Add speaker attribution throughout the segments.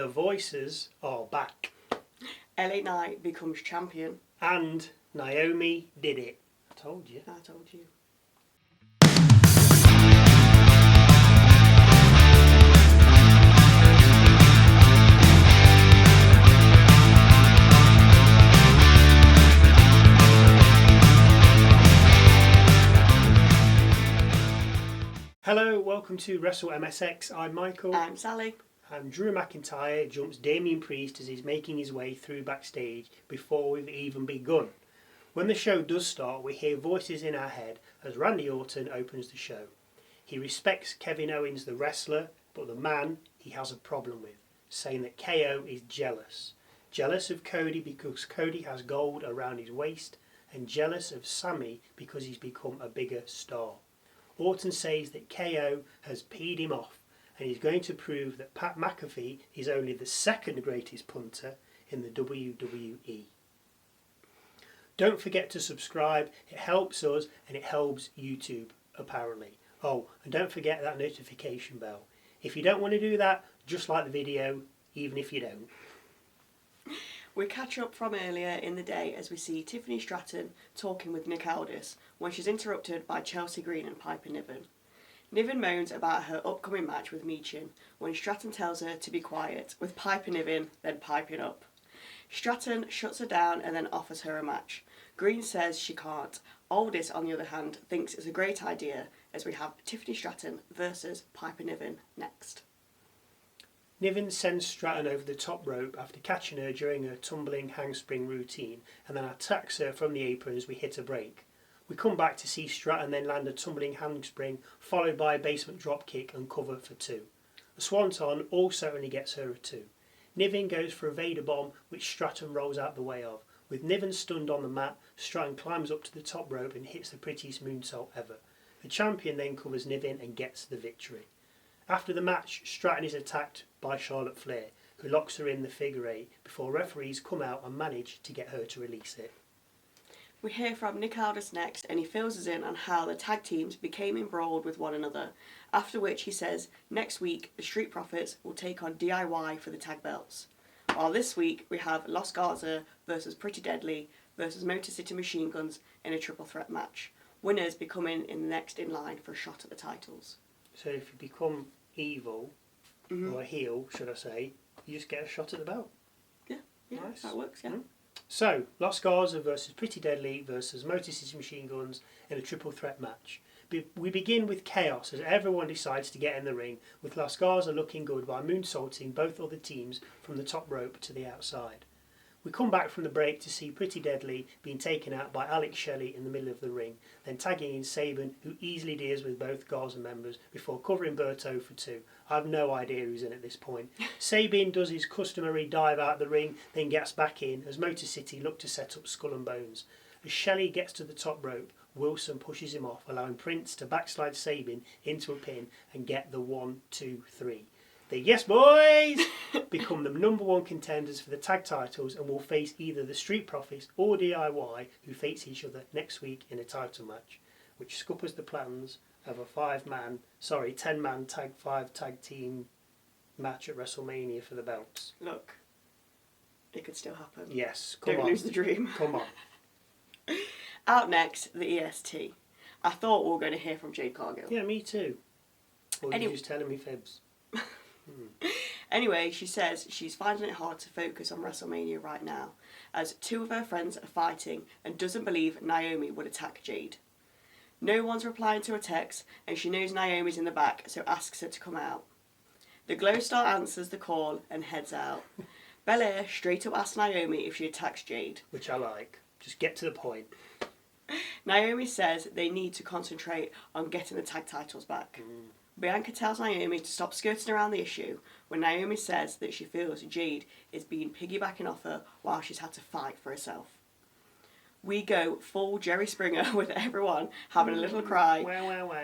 Speaker 1: The voices are back.
Speaker 2: LA Knight becomes champion.
Speaker 1: And Naomi did it. I told you.
Speaker 2: I told you.
Speaker 1: Hello, welcome to Wrestle MSX. I'm Michael.
Speaker 2: I'm Sally.
Speaker 1: And Drew McIntyre jumps Damien Priest as he's making his way through backstage before we've even begun. When the show does start, we hear voices in our head as Randy Orton opens the show. He respects Kevin Owens, the wrestler, but the man he has a problem with, saying that KO is jealous. Jealous of Cody because Cody has gold around his waist, and jealous of Sammy because he's become a bigger star. Orton says that KO has peed him off and he's going to prove that Pat McAfee is only the second greatest punter in the WWE. Don't forget to subscribe, it helps us and it helps YouTube apparently. Oh, and don't forget that notification bell. If you don't want to do that, just like the video, even if you don't.
Speaker 2: We catch up from earlier in the day as we see Tiffany Stratton talking with Nick Aldis when she's interrupted by Chelsea Green and Piper Niven. Niven moans about her upcoming match with Michin when Stratton tells her to be quiet, with Piper Niven then piping up. Stratton shuts her down and then offers her a match. Green says she can't. Aldis, on the other hand, thinks it's a great idea as we have Tiffany Stratton versus Piper Niven next.
Speaker 1: Niven sends Stratton over the top rope after catching her during her tumbling handspring routine and then attacks her from the apron as we hit a break. We come back to see Stratton then land a tumbling handspring followed by a basement dropkick and cover for two. A swanton also only gets her a two. Niven goes for a Vader bomb which Stratton rolls out the way of. With Niven stunned on the mat, Stratton climbs up to the top rope and hits the prettiest moonsault ever. The champion then covers Niven and gets the victory. After the match, Stratton is attacked by Charlotte Flair, who locks her in the figure eight before referees come out and manage to get her to release it.
Speaker 2: We hear from Nick Aldis next and he fills us in on how the tag teams became embroiled with one another, after which he says next week the Street Profits will take on DIY for the tag belts. While this week we have Los Garza versus Pretty Deadly versus Motor City Machine Guns in a triple threat match. Winners becoming in the next in line for a shot at the titles.
Speaker 1: So if you become evil, or a heel, should I say, you just get a shot at the belt.
Speaker 2: Yeah,
Speaker 1: Nice.
Speaker 2: That works, yeah.
Speaker 1: So, Los Garza versus Pretty Deadly versus Motor City Machine Guns in a triple threat match. We begin with chaos as everyone decides to get in the ring, with Los Garza looking good by moonsaulting both other teams from the top rope to the outside. We come back from the break to see Pretty Deadly being taken out by Alex Shelley in the middle of the ring, then tagging in Sabin, who easily deals with both Garza members before covering Berto for two. I have no idea who's in at this point. Sabin does his customary dive out the ring, then gets back in as Motor City look to set up Skull and Bones. As Shelley gets to the top rope, Wilson pushes him off, allowing Prince to backslide Sabin into a pin and get the 1, 2, 3. The Yes Boys become the number one contenders for the tag titles and will face either the Street Profits or DIY, who face each other next week in a title match, which scuppers the plans of a 10-man tag team match at WrestleMania for the belts.
Speaker 2: Look, it could still happen.
Speaker 1: Yes, come on.
Speaker 2: Don't lose the dream.
Speaker 1: Come on.
Speaker 2: Out next, the EST. I thought we were going to hear from Jade Cargill.
Speaker 1: Yeah, me too. Or you're just telling me fibs.
Speaker 2: Anyway, she says she's finding it hard to focus on WrestleMania right now, as two of her friends are fighting and doesn't believe Naomi would attack Jade. No one's replying to her text, and she knows Naomi's in the back, so asks her to come out. The Glow Star answers the call and heads out. Belair straight up asks Naomi if she attacks Jade.
Speaker 1: Which I like. Just get to the point.
Speaker 2: Naomi says they need to concentrate on getting the tag titles back. Bianca tells Naomi to stop skirting around the issue when Naomi says that she feels Jade is being piggybacking off her while she's had to fight for herself. We go full Jerry Springer with everyone having a little cry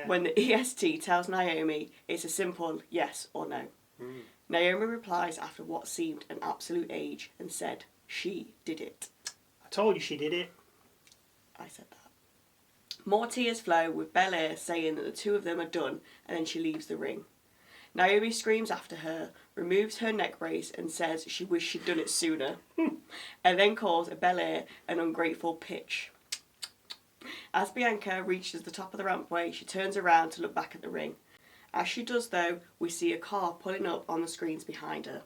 Speaker 2: when the EST tells Naomi it's a simple yes or no. Naomi replies after what seemed an absolute age and said she did it.
Speaker 1: I told you she did it.
Speaker 2: I said that. More tears flow with Belair saying that the two of them are done and then she leaves the ring. Naomi screams after her, removes her neck brace and says she wished she'd done it sooner, and then calls Belair an ungrateful pitch. As Bianca reaches the top of the rampway, she turns around to look back at the ring. As she does, though, we see a car pulling up on the screens behind her.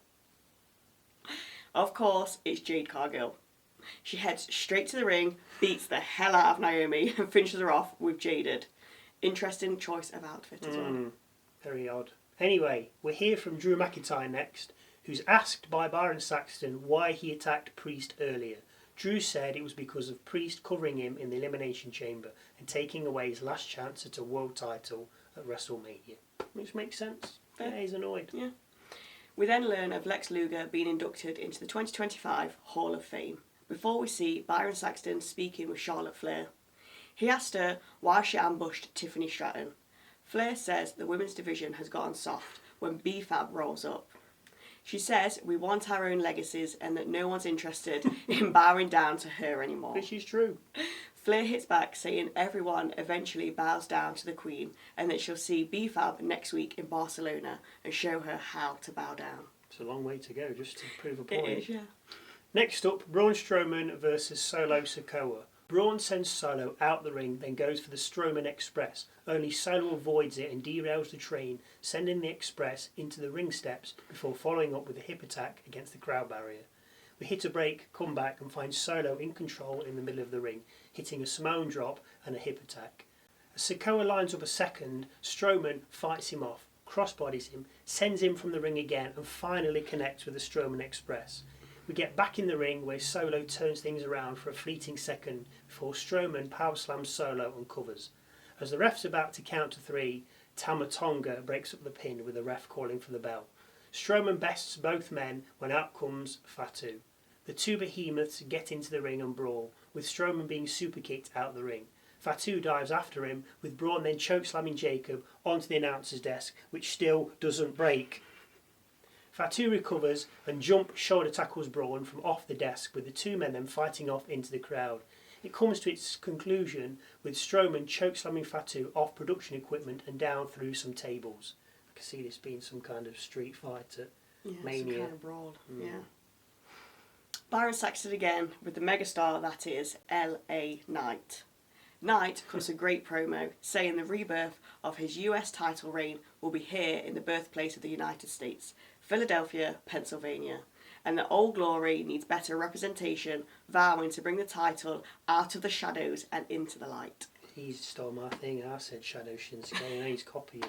Speaker 2: Of course, it's Jade Cargill. She heads straight to the ring, beats the hell out of Naomi, and finishes her off with Jaded. Interesting choice of outfit as well.
Speaker 1: Very odd. Anyway, we'll hear from Drew McIntyre next, who's asked by Byron Saxton why he attacked Priest earlier. Drew said it was because of Priest covering him in the Elimination Chamber and taking away his last chance at a world title at WrestleMania. Which makes sense. Yeah, he's annoyed.
Speaker 2: Yeah. We then learn of Lex Luger being inducted into the 2025 Hall of Fame, before we see Byron Saxton speaking with Charlotte Flair. He asked her why she ambushed Tiffany Stratton. Flair says the women's division has gotten soft when B-Fab rolls up. She says we want our own legacies and that no one's interested in bowing down to her anymore.
Speaker 1: Which is true.
Speaker 2: Flair hits back saying everyone eventually bows down to the Queen and that she'll see B-Fab next week in Barcelona and show her how to bow down.
Speaker 1: It's a long way to go just to prove a point.
Speaker 2: It is, yeah.
Speaker 1: Next up, Braun Strowman versus Solo Sikoa. Braun sends Solo out the ring, then goes for the Strowman Express. Only Solo avoids it and derails the train, sending the Express into the ring steps before following up with a hip attack against the crowd barrier. We hit a break, come back and find Solo in control in the middle of the ring, hitting a Samoan drop and a hip attack. As Sikoa lines up a second, Strowman fights him off, crossbodies him, sends him from the ring again and finally connects with the Strowman Express. We get back in the ring where Solo turns things around for a fleeting second before Strowman power slams Solo and covers. As the ref's about to count to 3, Tama Tonga breaks up the pin with the ref calling for the bell. Strowman bests both men when out comes Fatu. The two behemoths get into the ring and brawl, with Strowman being superkicked out the ring. Fatu dives after him, with Braun then chokeslamming Jacob onto the announcer's desk, which still doesn't break. Fatu recovers and jump shoulder tackles Braun from off the desk, with the two men then fighting off into the crowd. It comes to its conclusion with Strowman chokeslamming Fatu off production equipment and down through some tables. I can see this being some kind of street fight at Mania.
Speaker 2: Some kind of brawl. Yeah. Byron Saxton again with the megastar that is LA Knight. Knight cuts a great promo saying the rebirth of his US title reign will be here in the birthplace of the United States, Philadelphia, Pennsylvania, and that Old Glory needs better representation, vowing to bring the title out of the shadows and into the light.
Speaker 1: He stole my thing, I said Shadow Shinsuke, and he's copying.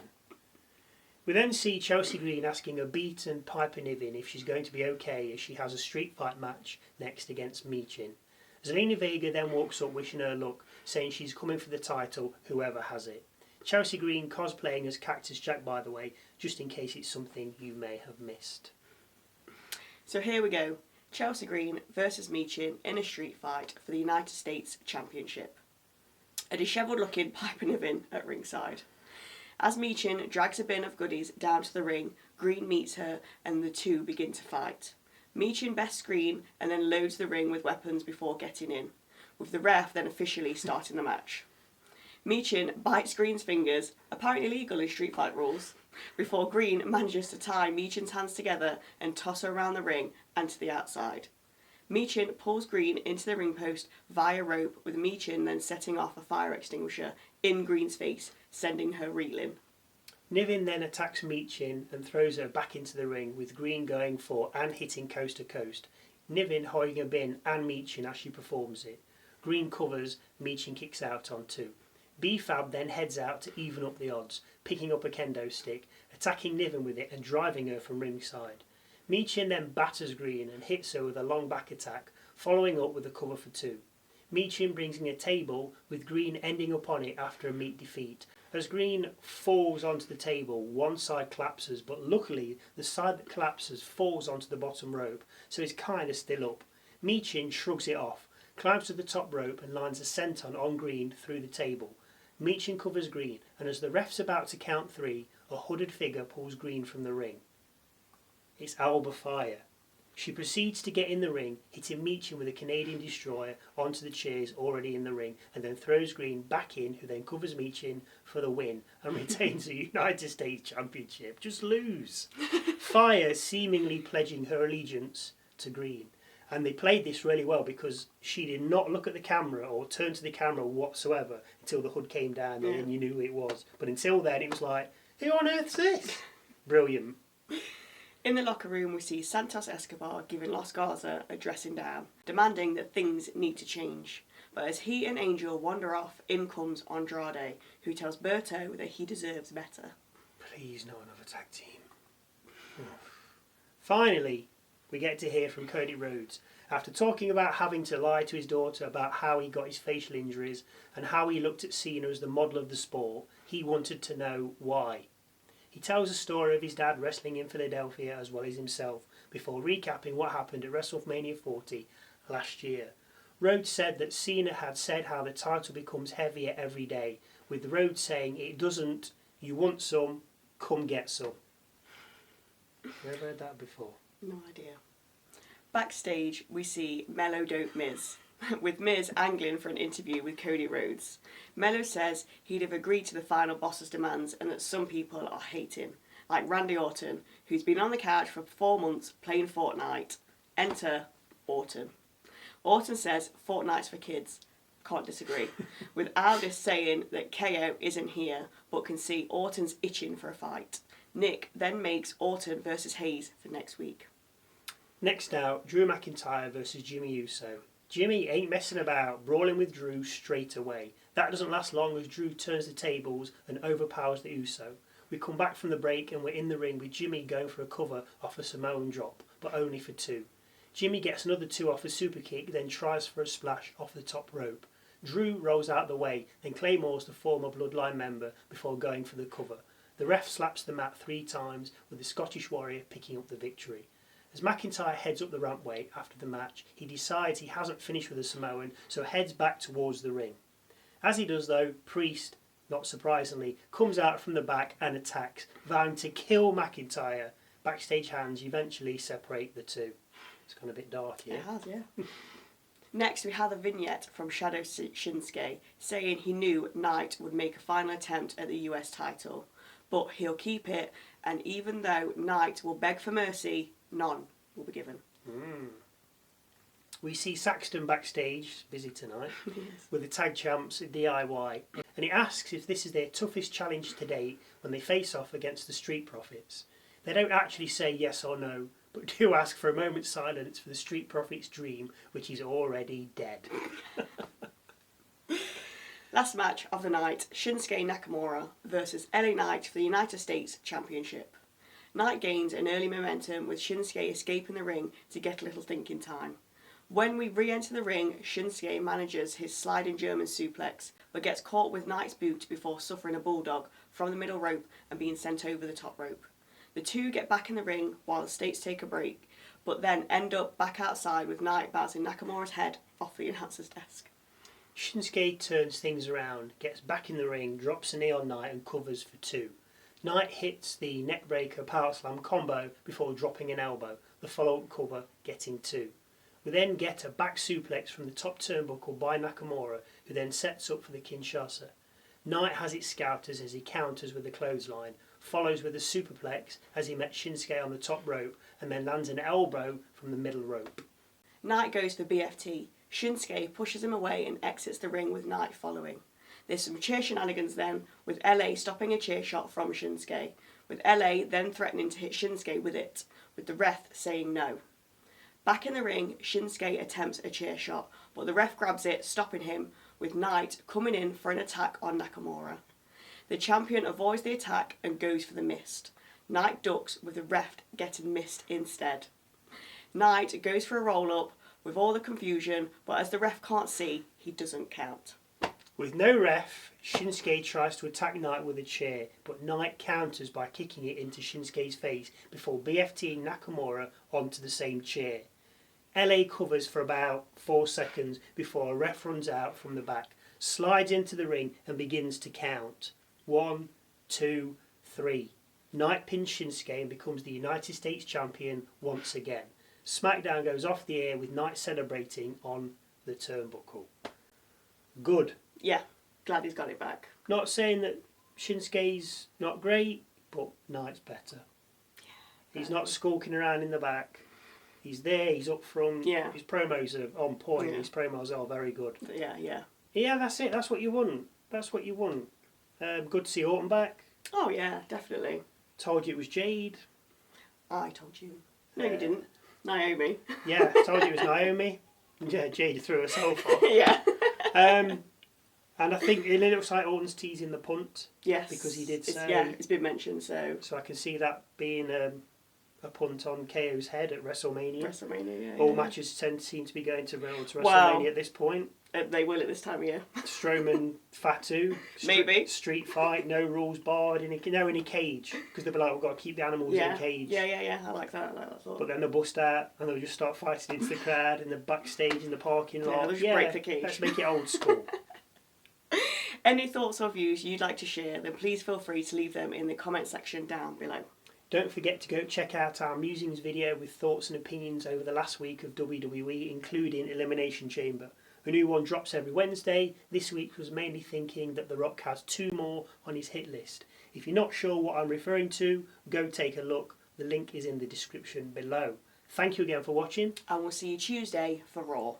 Speaker 1: We then see Chelsea Green asking a beaten Piper Niven if she's going to be okay as she has a street fight match next against Michin. Zelina Vega then walks up wishing her luck, saying she's coming for the title, whoever has it. Chelsea Green cosplaying as Cactus Jack, by the way, just in case it's something you may have missed.
Speaker 2: So here we go. Chelsea Green versus Michin in a street fight for the United States Championship. A dishevelled looking Piper Niven at ringside. As Michin drags a bin of goodies down to the ring, Green meets her and the two begin to fight. Michin bests Green and then loads the ring with weapons before getting in, with the ref then officially starting the match. Michin bites Green's fingers, apparently illegal in street fight rules, before Green manages to tie Michin's hands together and toss her around the ring and to the outside. Michin pulls Green into the ring post via rope, with Michin then setting off a fire extinguisher in Green's face, sending her reeling.
Speaker 1: Niven then attacks Michin and throws her back into the ring, with Green going for and hitting coast to coast. Niven holding a bin and Michin as she performs it. Green covers, Michin kicks out on 2. B-Fab then heads out to even up the odds, picking up a kendo stick, attacking Niven with it and driving her from ringside. Michin then batters Green and hits her with a long back attack, following up with a cover for 2. Michin brings in a table, with Green ending up on it after a meat defeat. As Green falls onto the table, one side collapses, but luckily the side that collapses falls onto the bottom rope, so it's kind of still up. Michin shrugs it off, climbs to the top rope and lines a senton on Green through the table. Michin covers Green, and as the ref's about to count 3, a hooded figure pulls Green from the ring. It's Alba Fire. She proceeds to get in the ring, hitting Michin with a Canadian Destroyer onto the chairs already in the ring, and then throws Green back in, who then covers Michin for the win and retains the United States Championship. Just lose. Fire seemingly pledging her allegiance to Green. And they played this really well because she did not look at the camera or turn to the camera whatsoever until the hood came down and you knew who it was. But until then, it was like, who on earth's this? Brilliant.
Speaker 2: In the locker room, we see Santos Escobar giving Los Garza a dressing down, demanding that things need to change. But as he and Angel wander off, in comes Andrade, who tells Berto that he deserves better.
Speaker 1: Please, no another tag team. Finally, we get to hear from Cody Rhodes. After talking about having to lie to his daughter about how he got his facial injuries and how he looked at Cena as the model of the sport, he wanted to know why. He tells a story of his dad wrestling in Philadelphia as well as himself, before recapping what happened at WrestleMania 40 last year. Rhodes said that Cena had said how the title becomes heavier every day, with Rhodes saying it doesn't, you want some, come get some. Never heard that before.
Speaker 2: No idea. Backstage, we see Melo Dope Miz, with Miz angling for an interview with Cody Rhodes. Melo says he'd have agreed to the final boss's demands and that some people are hating, like Randy Orton, who's been on the couch for 4 months playing Fortnite. Enter Orton. Orton says Fortnite's for kids. Can't disagree. With Aldis saying that KO isn't here, but can see Orton's itching for a fight. Nick then makes Orton versus Hayes for next week.
Speaker 1: Next out, Drew McIntyre versus Jimmy Uso. Jimmy ain't messing about, brawling with Drew straight away. That doesn't last long as Drew turns the tables and overpowers the Uso. We come back from the break and we're in the ring with Jimmy going for a cover off a Samoan drop, but only for 2. Jimmy gets another 2 off a super kick, then tries for a splash off the top rope. Drew rolls out the way, then claymores the former Bloodline member before going for the cover. The ref slaps the mat 3 times, with the Scottish Warrior picking up the victory. As McIntyre heads up the rampway after the match, he decides he hasn't finished with the Samoan, so heads back towards the ring. As he does though, Priest, not surprisingly, comes out from the back and attacks, vowing to kill McIntyre. Backstage hands eventually separate the two. It's gone a bit dark here.
Speaker 2: It has, yeah. Next, we have a vignette from Shadow Shinsuke saying he knew Knight would make a final attempt at the US title, but he'll keep it, and even though Knight will beg for mercy, none will be given.
Speaker 1: We see Saxton backstage, busy tonight,
Speaker 2: Yes.
Speaker 1: with the tag champs at DIY, and he asks if this is their toughest challenge to date when they face off against the Street Profits. They don't actually say yes or no, but do ask for a moment's silence for the Street Profits' dream, which is already dead.
Speaker 2: Last match of the night, Shinsuke Nakamura versus LA Knight for the United States Championship. Knight gains an early momentum with Shinsuke escaping the ring to get a little thinking time. When we re-enter the ring, Shinsuke manages his sliding German suplex, but gets caught with Knight's boot before suffering a bulldog from the middle rope and being sent over the top rope. The two get back in the ring while the States take a break, but then end up back outside with Knight bouncing Nakamura's head off the announcer's desk.
Speaker 1: Shinsuke turns things around, gets back in the ring, drops a knee on Knight and covers for 2. Knight hits the neckbreaker power slam combo before dropping an elbow, the follow-up cover getting 2. We then get a back suplex from the top turnbuckle by Nakamura, who then sets up for the Kinshasa. Knight has it scouters as he counters with the clothesline, follows with a superplex as he met Shinsuke on the top rope, and then lands an elbow from the middle rope.
Speaker 2: Knight goes for BFT. Shinsuke pushes him away and exits the ring with Knight following. There's some chair shenanigans then, with LA stopping a chair shot from Shinsuke, with LA then threatening to hit Shinsuke with it, with the ref saying no. Back in the ring, Shinsuke attempts a chair shot, but the ref grabs it, stopping him, with Knight coming in for an attack on Nakamura. The champion avoids the attack and goes for the mist. Knight ducks, with the ref getting missed instead. Knight goes for a roll-up, with all the confusion, but as the ref can't see, he doesn't count.
Speaker 1: With no ref, Shinsuke tries to attack Knight with a chair, but Knight counters by kicking it into Shinsuke's face before BFTing Nakamura onto the same chair. LA covers for about 4 seconds before a ref runs out from the back, slides into the ring and begins to count. 1, 2, 3. Knight pins Shinsuke and becomes the United States champion once again. SmackDown goes off the air with Knight celebrating on the turnbuckle. Good.
Speaker 2: Yeah, glad he's got it back.
Speaker 1: Not saying that Shinsuke's not great, but Knight's better. He's not skulking around in the back. He's there, he's up front.
Speaker 2: Yeah.
Speaker 1: His promos are on point.
Speaker 2: Yeah.
Speaker 1: His promos are very good.
Speaker 2: Yeah, yeah.
Speaker 1: Yeah, that's it. That's what you want. That's what you want. Good to see Orton back.
Speaker 2: Oh, yeah, definitely.
Speaker 1: Told you it was Jade.
Speaker 2: I told you. No, you didn't. Naomi.
Speaker 1: Yeah, told you it was Naomi. Yeah, Jade threw herself off.
Speaker 2: Yeah.
Speaker 1: And I think it looks like Orton's teasing the punt.
Speaker 2: Yes.
Speaker 1: Because he did say...
Speaker 2: Yeah, it's been mentioned, so...
Speaker 1: So I can see that being a punt on KO's head at WrestleMania.
Speaker 2: WrestleMania, yeah.
Speaker 1: All matches seem to be going to WrestleMania
Speaker 2: Well,
Speaker 1: at this point.
Speaker 2: They will at this time of year.
Speaker 1: Strowman, Fatu.
Speaker 2: Maybe.
Speaker 1: Street fight, no rules barred, in a cage. Because they'll be like, we've got to keep the animals in a cage.
Speaker 2: Yeah. I like that. Thought.
Speaker 1: But then they'll bust out and they'll just start fighting into the crowd in the backstage in the parking lot.
Speaker 2: They'll just break the cage.
Speaker 1: Let's make it old school.
Speaker 2: Any thoughts or views you'd like to share, then please feel free to leave them in the comment section down below.
Speaker 1: Don't forget to go check out our musings video with thoughts and opinions over the last week of WWE, including Elimination Chamber. A new one drops every Wednesday. This week was mainly thinking that The Rock has 2 more on his hit list. If you're not sure what I'm referring to, go take a look. The link is in the description below. Thank you again for watching.
Speaker 2: And we'll see you Tuesday for Raw.